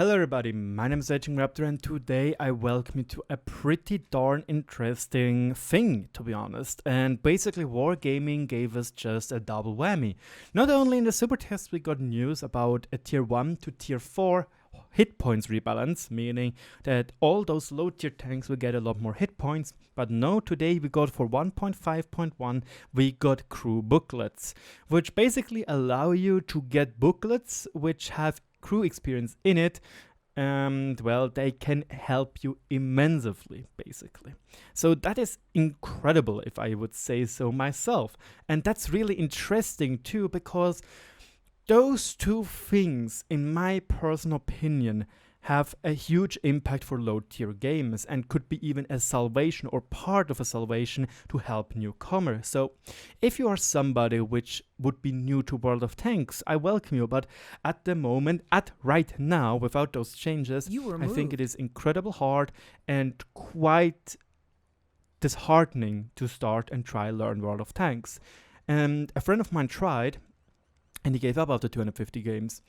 Hello everybody, my name is RagingRaptor and today I welcome you to a pretty darn interesting thing, to be honest. And basically Wargaming gave us just a double whammy. Not only in the super test we got news about a tier 1 to tier 4 hit points rebalance, meaning that all those low tier tanks will get a lot more hit points, but no, today we got for 1.5.1 we got crew booklets, which basically allow you to get booklets which have crew experience in it, and well, they can help you immensely, basically. So that is incredible, if I would say so myself. And that's really interesting too, because those two things, in my personal opinion, have a huge impact for low tier games and could be even a salvation or part of a salvation to help newcomers. So if you are somebody which would be new to World of Tanks, I welcome you, but at the moment, right now, without those changes, I think it is incredibly hard and quite disheartening to start and try learn World of Tanks. And a friend of mine tried, and he gave up after 250 games.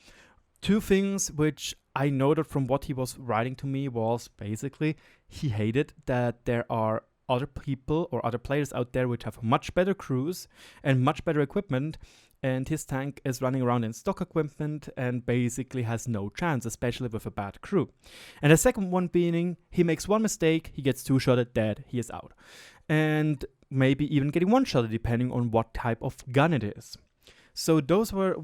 Two things which I noted from what he was writing to me was basically he hated that there are other people or other players out there which have much better crews and much better equipment, and his tank is running around in stock equipment and basically has no chance, especially with a bad crew. And the second one being he makes one mistake, he gets two-shotted, dead, he is out. And maybe even getting one-shotted depending on what type of gun it is. So those are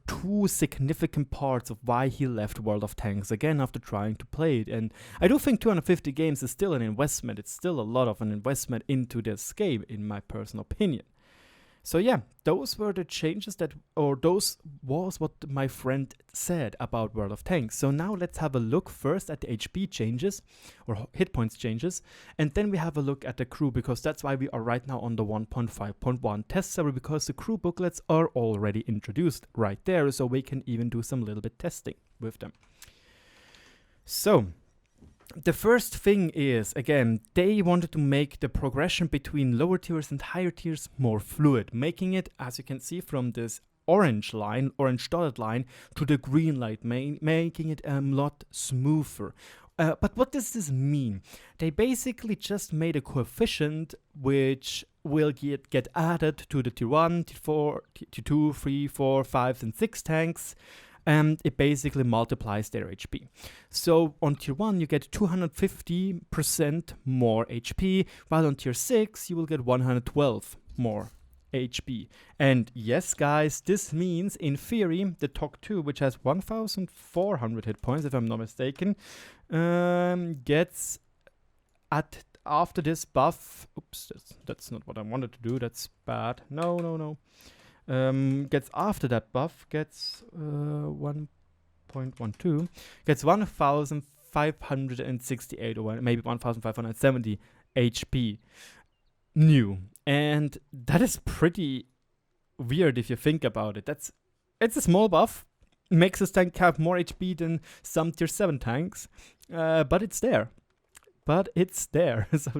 two significant parts of why he left World of Tanks again after trying to play it. And I do think 250 games is still an investment. It's still a lot of an investment into this game, in my personal opinion. So yeah, those were the changes those was what my friend said about World of Tanks. So now let's have a look first at the HP changes, or hit points changes, and then we have a look at the crew, because that's why we are right now on the 1.5.1 test server, because the crew booklets are already introduced right there, so we can even do some little bit testing with them. So the first thing is, again, they wanted to make the progression between lower tiers and higher tiers more fluid, making it, as you can see from this orange dotted line, to the green light, making it a lot smoother. But what does this mean? They basically just made a coefficient which will get added to the tier 1, tier 4, tier 2, 3, 4, 5, and 6 tanks. And it basically multiplies their HP. So on tier 1 you get 250% more HP, while on tier 6 you will get 112 more HP. And yes guys, this means in theory the TOC 2, which has 1400 hit points if I'm not mistaken, gets after this buff, oops, that's not what I wanted to do, that's bad, no. Gets after that buff, gets 1.12, gets 1568 or maybe 1570 HP new. And that is pretty weird if you think about it. It's a small buff, makes this tank have more HP than some tier 7 tanks, but it's there. So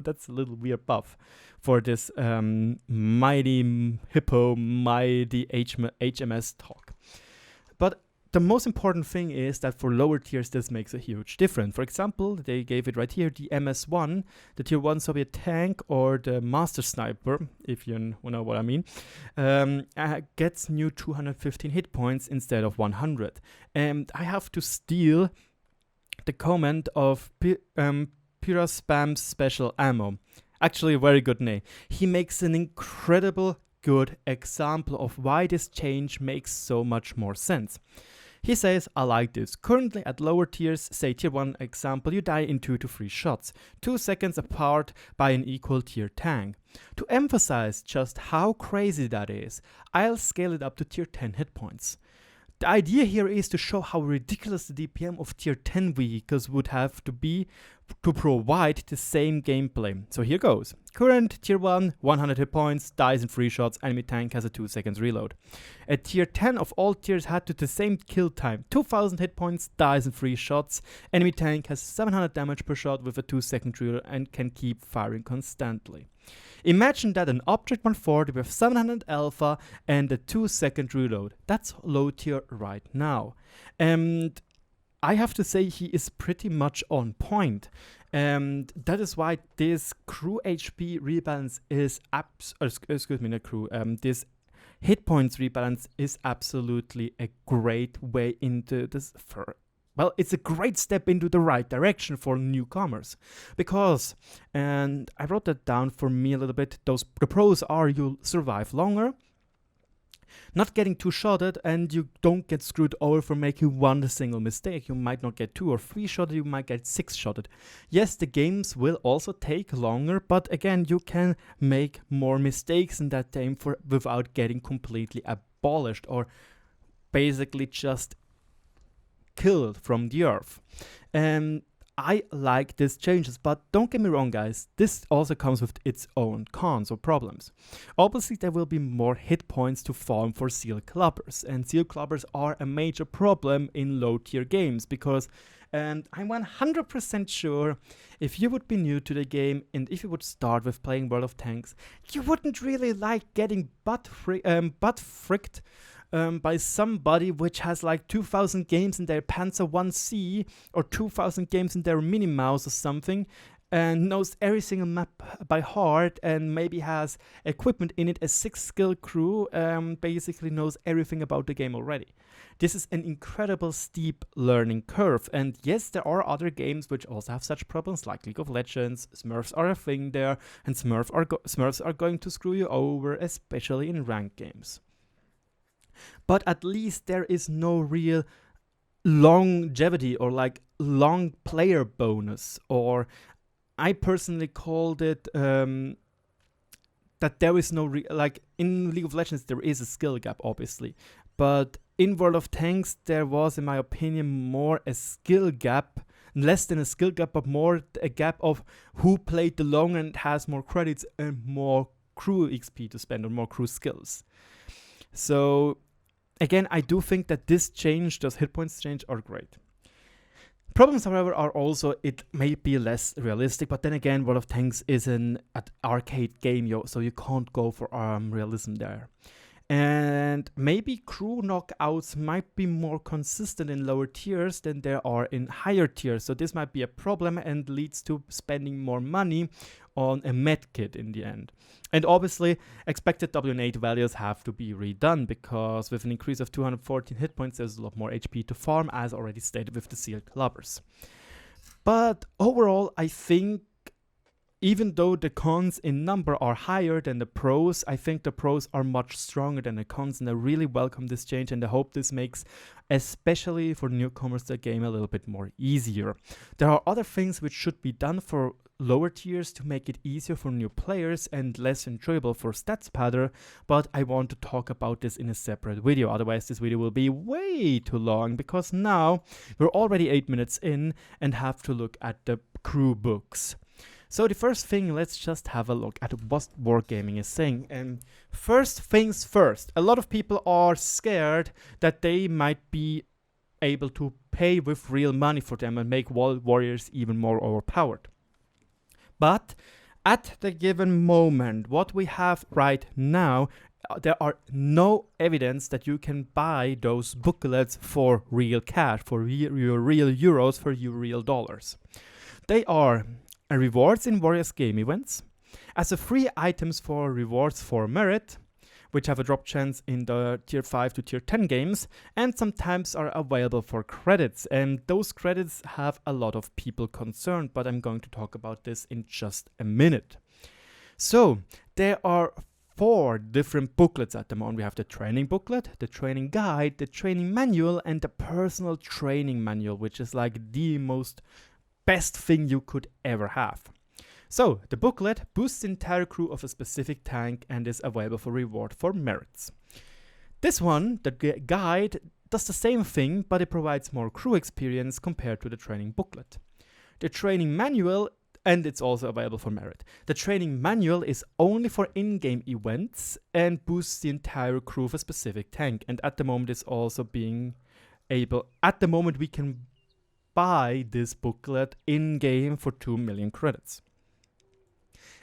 that's a little weird buff for this mighty hippo, mighty HMS TOC. But the most important thing is that for lower tiers this makes a huge difference. For example, they gave it right here, the MS-1, the tier 1 Soviet tank, or the Master Sniper, if you know what I mean, gets new 215 hit points instead of 100. And I have to steal the comment of Pura Spam's Special Ammo. Actually a very good name. He makes an incredible good example of why this change makes so much more sense. He says, I like this. Currently at lower tiers, say tier 1 example, you die in 2 to 3 shots, 2 seconds apart by an equal tier tank. To emphasize just how crazy that is, I'll scale it up to tier 10 hit points. The idea here is to show how ridiculous the DPM of tier 10 vehicles would have to be to provide the same gameplay. So here goes. Current tier 1, 100 hit points, dies in 3 shots, enemy tank has a 2 seconds reload. At tier 10 of all tiers had to the same kill time, 2000 hit points, dies in 3 shots, enemy tank has 700 damage per shot with a 2 second reload and can keep firing constantly. Imagine that an Object 140 with 700 alpha and a 2 second reload. That's low tier right now. And I have to say he is pretty much on point. And that is why this crew HP rebalance is this hit points rebalance is absolutely a great way into this. Well, it's a great step into the right direction for newcomers, because, and I wrote that down for me a little bit, the pros are you'll survive longer, not getting too shotted, and you don't get screwed over for making one single mistake. You might not get 2 or 3 shotted, you might get 6 shotted. Yes, the games will also take longer, but again, you can make more mistakes in that time without getting completely abolished or basically just killed from the earth. I like these changes, but don't get me wrong, guys, this also comes with its own cons or problems. Obviously, there will be more hit points to farm for seal clubbers, and seal clubbers are a major problem in low tier games because, and I'm 100% sure if you would be new to the game and if you would start with playing World of Tanks, you wouldn't really like getting butt fricked by somebody which has like 2,000 games in their Panzer 1C or 2,000 games in their Mini Mouse or something, and knows every single map by heart and maybe has equipment in it, a 6-skill crew, basically knows everything about the game already. This is an incredible steep learning curve, and yes, there are other games which also have such problems like League of Legends. Smurfs are a thing there, and Smurfs are going to screw you over, especially in ranked games. But at least there is no real longevity or like long player bonus, or I personally called it that there is no like in League of Legends there is a skill gap obviously, but in World of Tanks there was, in my opinion, more a skill gap, less than a skill gap, but more a gap of who played the longer and has more credits and more crew XP to spend on more crew skills. So again, I do think that this change, those hit points change, are great. Problems, however, are also it may be less realistic, but then again, World of Tanks is an arcade game, so you can't go for realism there. And maybe crew knockouts might be more consistent in lower tiers than there are in higher tiers, so this might be a problem and leads to spending more money on a medkit in the end. And obviously, expected WN8 values have to be redone, because with an increase of 214 hit points, there's a lot more HP to farm, as already stated with the seal clubbers. But overall, I think even though the cons in number are higher than the pros, I think the pros are much stronger than the cons, and I really welcome this change, and I hope this makes, especially for newcomers, the game a little bit more easier. There are other things which should be done for lower tiers to make it easier for new players and less enjoyable for stats padder, but I want to talk about this in a separate video, otherwise this video will be way too long, because now we're already 8 minutes in and have to look at the crew books. So the first thing, let's just have a look at what Wargaming is saying. And first things first, a lot of people are scared that they might be able to pay with real money for them and make warriors even more overpowered. But at the given moment, what we have right now, there are no evidence that you can buy those booklets for real cash, for your real euros, for your real dollars. They are rewards in various game events, as a free items for rewards for merit, which have a drop chance in the tier 5 to tier 10 games, and sometimes are available for credits, and those credits have a lot of people concerned, but I'm going to talk about this in just a minute. So there are 4 different booklets at the moment. We have the training booklet, the training guide, the training manual, and the personal training manual, which is like the most best thing you could ever have. So the booklet boosts the entire crew of a specific tank and is available for reward for merits. This one, the guide, does the same thing, but it provides more crew experience compared to the training booklet. The training manual, and it's also available for merit. The training manual is only for in-game events and boosts the entire crew of a specific tank, and at the moment it's also being able, at the moment we can buy this booklet in-game for 2 million credits.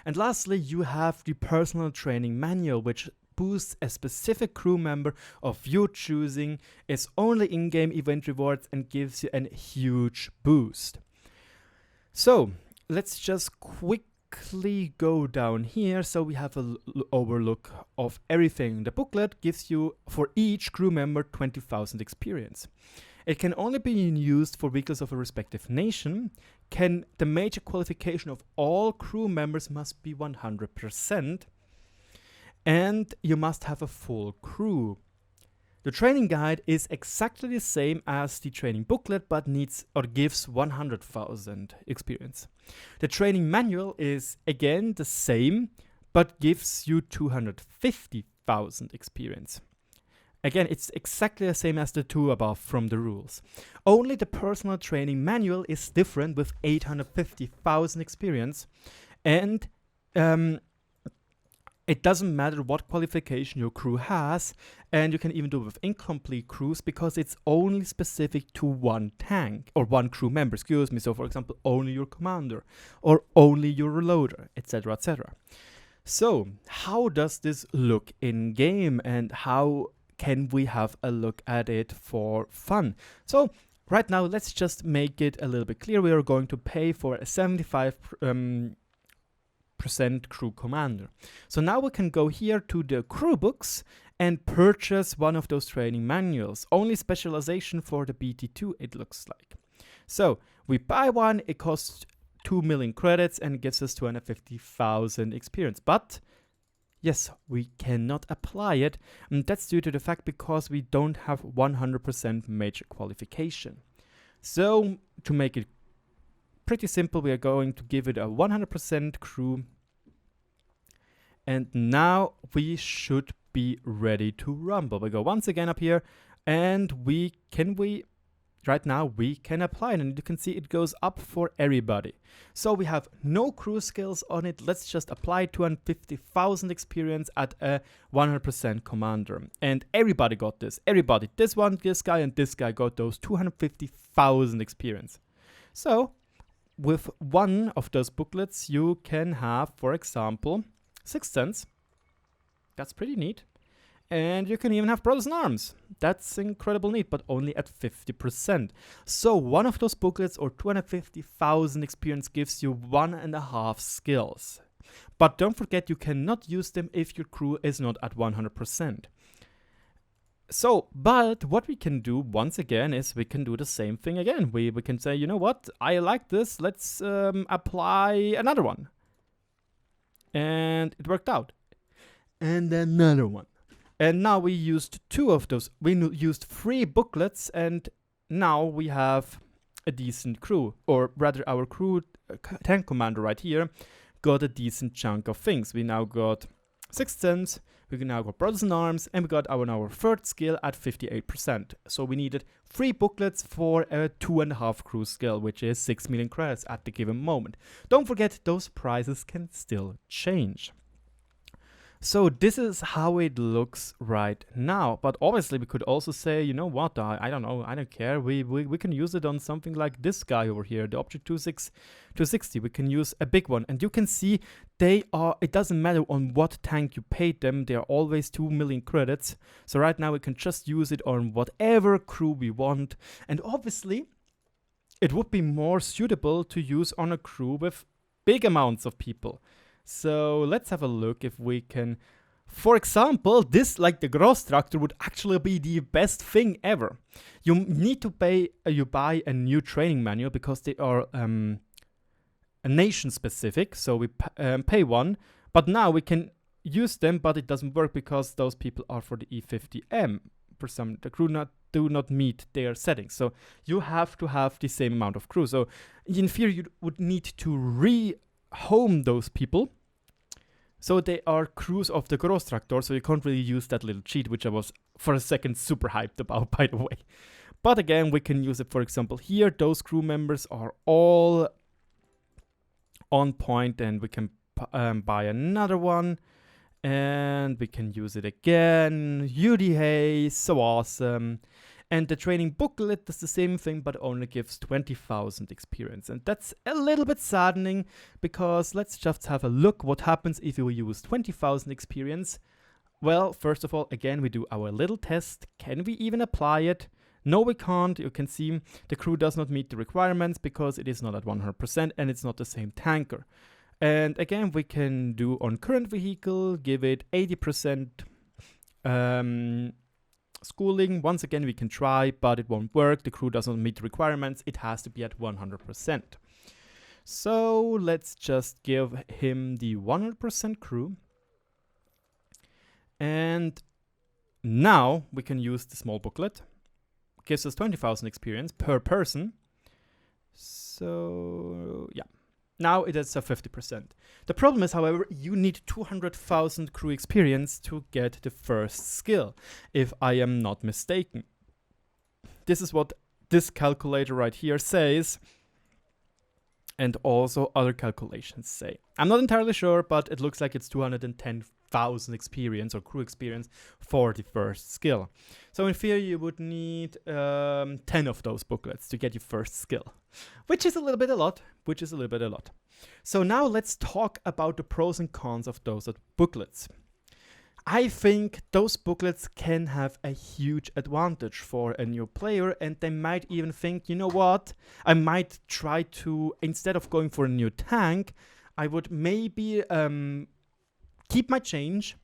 And lastly, you have the personal training manual, which boosts a specific crew member of your choosing, is only in-game event rewards, and gives you a huge boost. So let's just quickly go down here so we have an overlook of everything. The booklet gives you for each crew member 20,000 experience. It can only be used for vehicles of a respective nation. The major qualification of all crew members must be 100%, and you must have a full crew. The training guide is exactly the same as the training booklet, but gives 100,000 experience. The training manual is again the same, but gives you 250,000 experience. Again, it's exactly the same as the two above from the rules. Only the personal training manual is different with 850,000 experience, and it doesn't matter what qualification your crew has, and you can even do it with incomplete crews because it's only specific to one tank or one crew member, excuse me. So for example, only your commander or only your reloader, etc., etc. So how does this look in game, and how can we have a look at it for fun? So right now, let's just make it a little bit clear. We are going to pay for a 75% crew commander. So now we can go here to the CREWBOOKS and purchase one of those training manuals. Only specialization for the BT2, it looks like. So we buy one, it costs 2 million credits and gives us 250,000 experience. But yes, we cannot apply it, and that's due to the fact because we don't have 100% major qualification. So to make it pretty simple, we are going to give it a 100% crew, and now we should be ready to rumble. We go once again up here, and right now we can apply it, and you can see it goes up for everybody. So we have no crew skills on it. Let's just apply 250,000 experience at a 100% commander, and everybody got this. Everybody, this one, this guy, and this guy got those 250,000 experience. So with one of those booklets, you can have, for example, 6th Sense. That's pretty neat. And you can even have Brothers in Arms. That's incredible neat, but only at 50%. So one of those booklets or 250,000 experience gives you 1.5 skills. But don't forget, you cannot use them if your crew is not at 100%. So, but what we can do once again is we can do the same thing again. We can say, you know what, I like this, let's apply another one. And it worked out. And another one. And now we used 2 of those. We used 3 booklets, and now we have a decent crew. Or rather, our crew tank commander right here got a decent chunk of things. We now got 6th Sense, we now got Brothers in Arms, and we got our 3rd skill at 58%. So we needed 3 booklets for a 2.5 crew skill, which is 6 million credits at the given moment. Don't forget, those prices can still change. So this is how it looks right now, but obviously we could also say, you know what, I don't know, I don't care, we can use it on something like this guy over here, the Object 260, we can use a big one, and you can see it doesn't matter on what tank you paid them, they are always 2 million credits, so right now we can just use it on whatever crew we want, and obviously it would be more suitable to use on a crew with big amounts of people. So let's have a look if we can, for example, this, like the Großtraktor, would actually be the best thing ever. You need to buy a new training manual because they are nation specific, so we pay one, but now we can use them, but it doesn't work because those people are for the E50M. For some, the crew do not meet their settings, so you have to have the same amount of crew. So in theory, you would need to home those people. So they are crews of the Großtraktor, so you can't really use that little cheat, which I was for a second super hyped about, by the way. But again, we can use it, for example, here. Those crew members are all on point, and we can buy another one. And we can use it again. UDA, so awesome. And the training booklet does the same thing, but only gives 20,000 experience. And that's a little bit saddening, because let's just have a look what happens if you use 20,000 experience Well, first of all, again, we do our little test. Can we even apply it? No, we can't. You can see the crew does not meet the requirements because it is not at 100% and it's not the same tanker. And again, we can do on current vehicle, give it 80% schooling. Once again, we can try, but it won't work. The crew doesn't meet the requirements. It has to be at 100%. So let's just give him the 100% crew. And now we can use the small booklet. Gives us 20,000 experience per person. So yeah. Now it is a 50%. The problem is, however, you need 200,000 crew experience to get the first skill, if I am not mistaken. This is what this calculator right here says, and also other calculations say. I'm not entirely sure, but it looks like it's 210,000 experience or crew experience for the first skill. So in theory, you would need 10 of those booklets to get your first skill, which is a little bit a lot. So now let's talk about the pros and cons of those booklets. I think those booklets can have a huge advantage for a new player, and they might even think, you know what, I might try to, instead of going for a new tank, I would maybe keep my change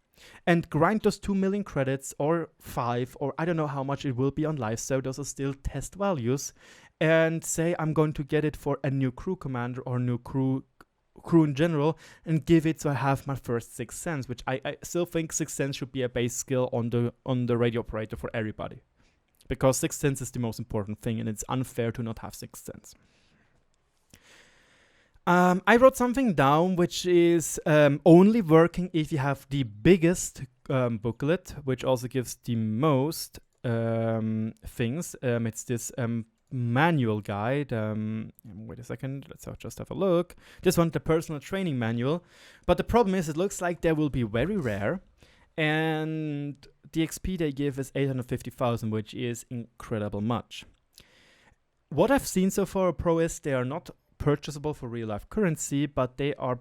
and grind those 2 million credits or 5, or I don't know how much it will be on live, so those are still test values, and say I'm going to get it for a new crew commander or new crew in general, and give it so I have my first Sixth Sense, which I still think Sixth Sense should be a base skill on the radio operator for everybody, because Sixth Sense is the most important thing, and it's unfair to not have Sixth Sense. I wrote something down which is only working if you have the biggest booklet, which also gives the most things. It's this manual guide. Wait a second, let's just have a look. This one, the personal training manual. But the problem is, it looks like they will be very rare, and the XP they give is 850,000, which is incredible much. What I've seen so far, Pro, is they are not purchasable for real life currency, but they are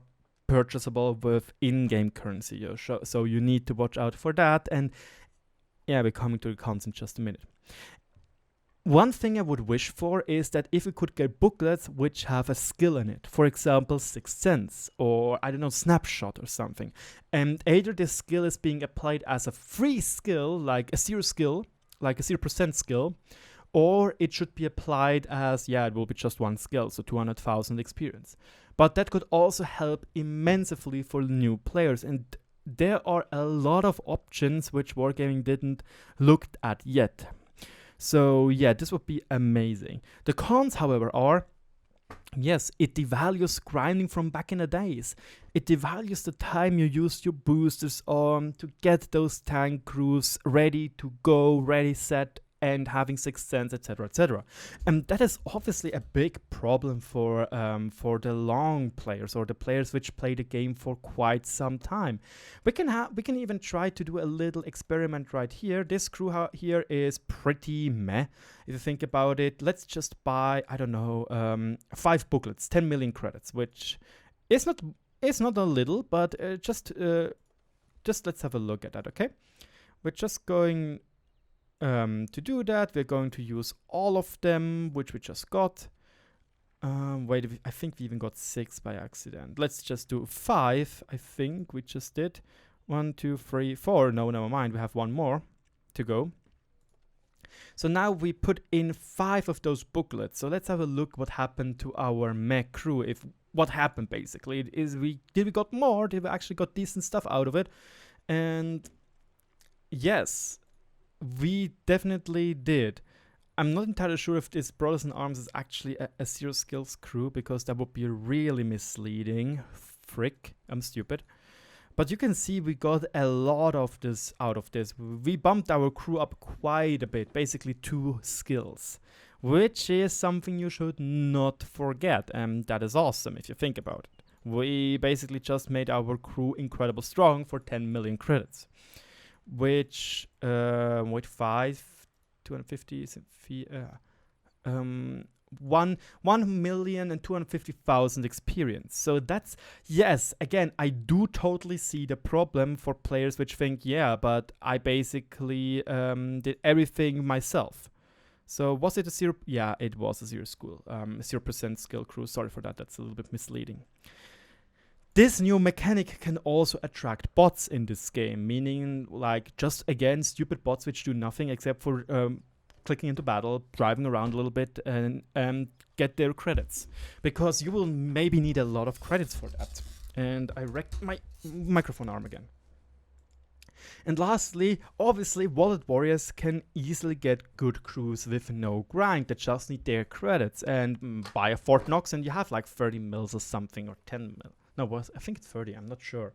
purchasable with in-game currency. So you need to watch out for that. And yeah, we're coming to the cons in just a minute. One thing I would wish for is that if we could get booklets which have a skill in it, for example, Sixth Sense, or I don't know, Snapshot or something, and either this skill is being applied as a free skill, like a 0% skill, or it should be applied as, yeah, it will be just one skill, so 200,000 experience. But that could also help immensely for new players, and there are a lot of options which Wargaming didn't look at yet. So yeah, this would be amazing. The cons, however, are, yes, it devalues grinding from back in the days. It devalues the time you used your boosters on to get those tank crews ready to go, ready, set, and having Sixth Sense, etc., etc. And that is obviously a big problem for the long players, or the players which play the game for quite some time. We can even try to do a little experiment right here. This crew here is pretty meh, if you think about it. Let's just buy, I don't know, 5 booklets, 10 million credits, which is not a little, but just let's have a look at that, okay? We're just going to do that. We're going to use all of them, which we just got. Wait, I think we even got 6 by accident. Let's just do 5, I think we just did. 1, 2, 3, 4. No, never mind. We have one more to go. So now we put in 5 of those booklets. So let's have a look what happened to our mech crew. What happened basically is did we got more? Did we actually got decent stuff out of it? And yes, we definitely did. I'm not entirely sure if this Brothers in Arms is actually a 0 skills crew, because that would be really misleading. Frick, I'm stupid. But you can see we got a lot of this out of this. We bumped our crew up quite a bit, basically 2 skills, which is something you should not forget, and that is awesome if you think about it. We basically just made our crew incredible strong for 10 million credits. Which, with 5, 250, 1,250,000 experience. So that's, yes, again, I do totally see the problem for players which think, yeah, but I basically did everything myself. So was it a 0? Yeah, it was a 0% skill crew. Sorry for that, that's a little bit misleading. This new mechanic can also attract bots in this game, meaning like just again stupid bots which do nothing except for clicking into battle, driving around a little bit, and get their credits. Because you will maybe need a lot of credits for that. And I wrecked my microphone arm again. And lastly, obviously, wallet warriors can easily get good crews with no grind that just need their credits. And buy a Fort Knox and you have like 30 mils or something, or 10 mil. No, I think it's 30, I'm not sure.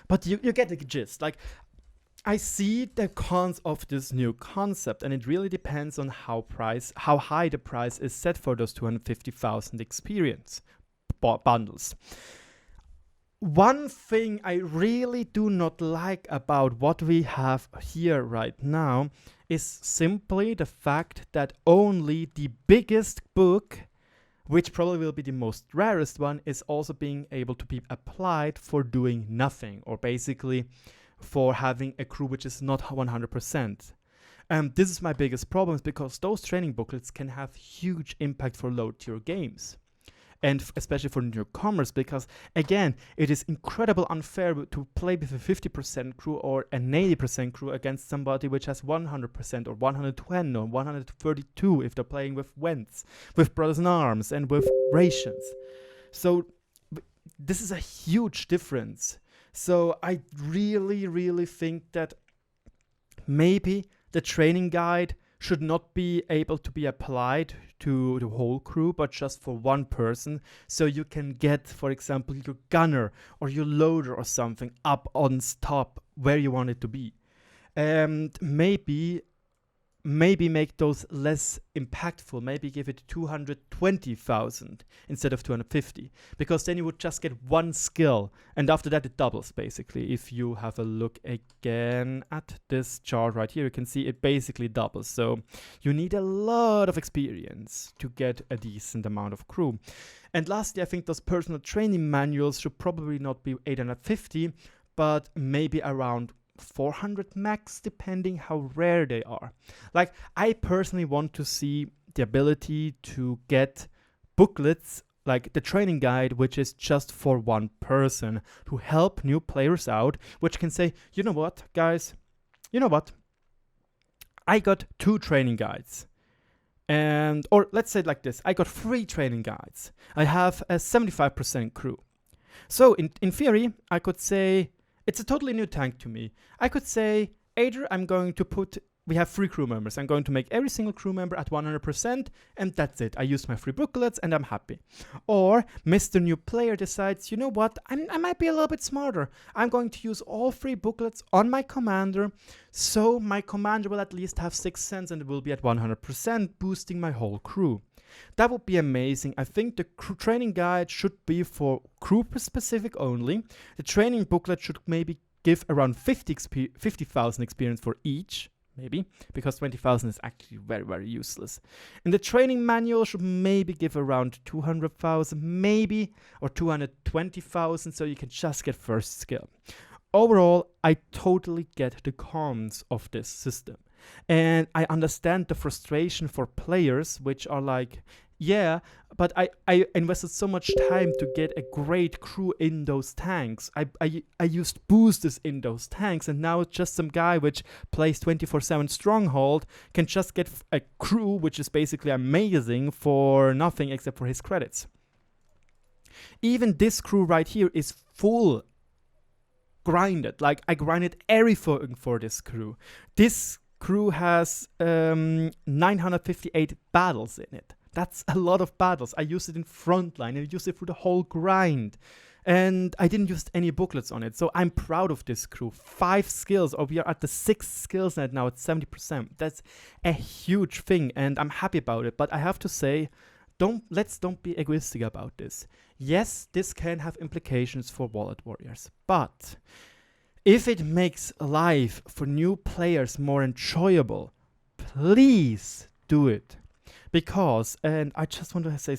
But you get the gist. Like, I see the cons of this new concept, and it really depends on how high the price is set for those 250,000 experience bundles. One thing I really do not like about what we have here right now is simply the fact that only the biggest book, which probably will be the most rarest one, is also being able to be applied for doing nothing, or basically for having a crew which is not 100%. This is my biggest problem, because those training booklets can have huge impact for low tier games. And especially for newcomers, because again, it is incredibly unfair to play with a 50% crew or an 80% crew against somebody which has 100% or 120 or 132 if they're playing with Wents, with Brothers in Arms, and with Rations. So this is a huge difference. So I really, really think that maybe the training guide should not be able to be applied to the whole crew, but just for one person. So you can get, for example, your gunner or your loader or something up on top where you want it to be. And maybe make those less impactful. Maybe give it 220,000 instead of 250, because then you would just get one skill, and after that it doubles basically. If you have a look again at this chart right here, you can see it basically doubles. So you need a lot of experience to get a decent amount of crew. And lastly, I think those personal training manuals should probably not be 850, but maybe around 400 max, depending how rare they are. Like, I personally want to see the ability to get booklets like the training guide, which is just for one person, to help new players out, which can say, you know what, guys, you know what, I got 2 training guides. And, or let's say it like this, I got 3 training guides. I have a 75% crew. So in theory, I could say, it's a totally new tank to me. I could say, Adrian, I'm going to we have 3 crew members. I'm going to make every single crew member at 100%, and that's it. I use my 3 booklets, and I'm happy. Or Mr. New Player decides, you know what, I might be a little bit smarter. I'm going to use all 3 booklets on my commander, so my commander will at least have 6 cents, and it will be at 100%, boosting my whole crew. That would be amazing. I think the training guide should be for crew specific only. The training booklet should maybe give around 50,000 experience for each, maybe, because 20,000 is actually very, very useless. And the training manual should maybe give around 200,000, maybe, or 220,000, so you can just get first skill. Overall, I totally get the cons of this system. And I understand the frustration for players, which are like, yeah, but I invested so much time to get a great crew in those tanks. I used boosters in those tanks, and now just some guy which plays 24/7 Stronghold can just get a crew which is basically amazing for nothing except for his credits. Even this crew right here is full grinded. Like, I grinded everything for this crew. This crew has 958 battles in it. That's a lot of battles. I used it in frontline, I used it through the whole grind. And I didn't use any booklets on it. So I'm proud of this crew. 5 skills, or we are at the 6 skills net now at 70%. That's a huge thing, and I'm happy about it. But I have to say, let's don't be egoistic about this. Yes, this can have implications for wallet warriors, but if it makes life for new players more enjoyable, please do it. Because, and I just want to say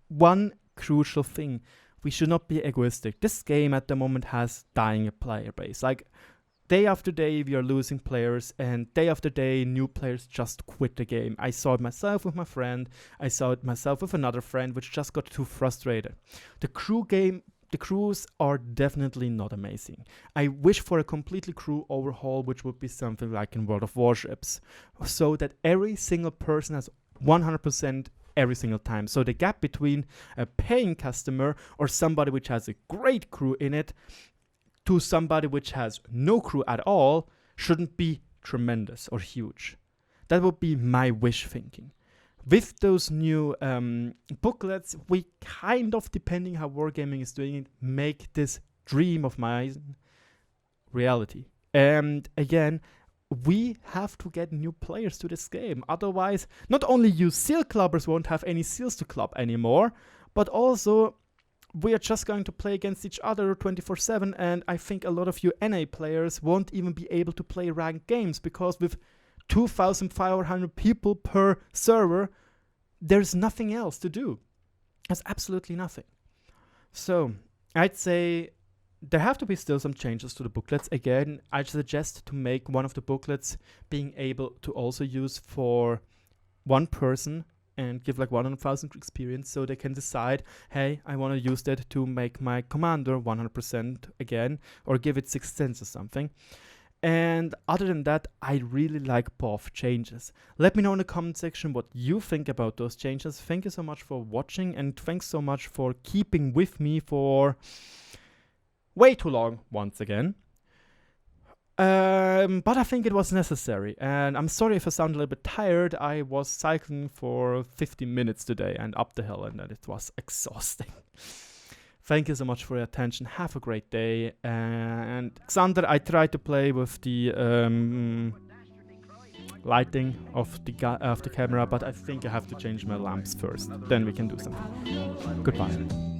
one crucial thing, we should not be egoistic. This game at the moment has dying player base. Like, day after day, we are losing players, and day after day, new players just quit the game. I saw it myself with my friend. I saw it myself with another friend, which just got too frustrated. The crews are definitely not amazing. I wish for a completely crew overhaul, which would be something like in World of Warships, so that every single person has 100% every single time. So the gap between a paying customer or somebody which has a great crew in it to somebody which has no crew at all shouldn't be tremendous or huge. That would be my wish thinking. With those new booklets, we kind of, depending how Wargaming is doing it, make this dream of mine reality. And again, we have to get new players to this game. Otherwise, not only you seal clubbers won't have any seals to club anymore, but also we are just going to play against each other 24/7. And I think a lot of you NA players won't even be able to play ranked games, because with 2,500 people per server, there's nothing else to do. There's absolutely nothing. So I'd say there have to be still some changes to the booklets. Again, I suggest to make one of the booklets being able to also use for one person and give like 100,000 experience, so they can decide, hey, I want to use that to make my commander 100% again, or give it 6 cents or something. And other than that, I really like both changes. Let me know in the comment section what you think about those changes. Thank you so much for watching, and thanks so much for keeping with me for way too long once again. But I think it was necessary, and I'm sorry if I sound a little bit tired. I was cycling for 50 minutes today and up the hill, and it was exhausting. Thank you so much for your attention. Have a great day. And Xander, I tried to play with the lighting of the camera, but I think I have to change my lamps first. Then we can do something. Goodbye.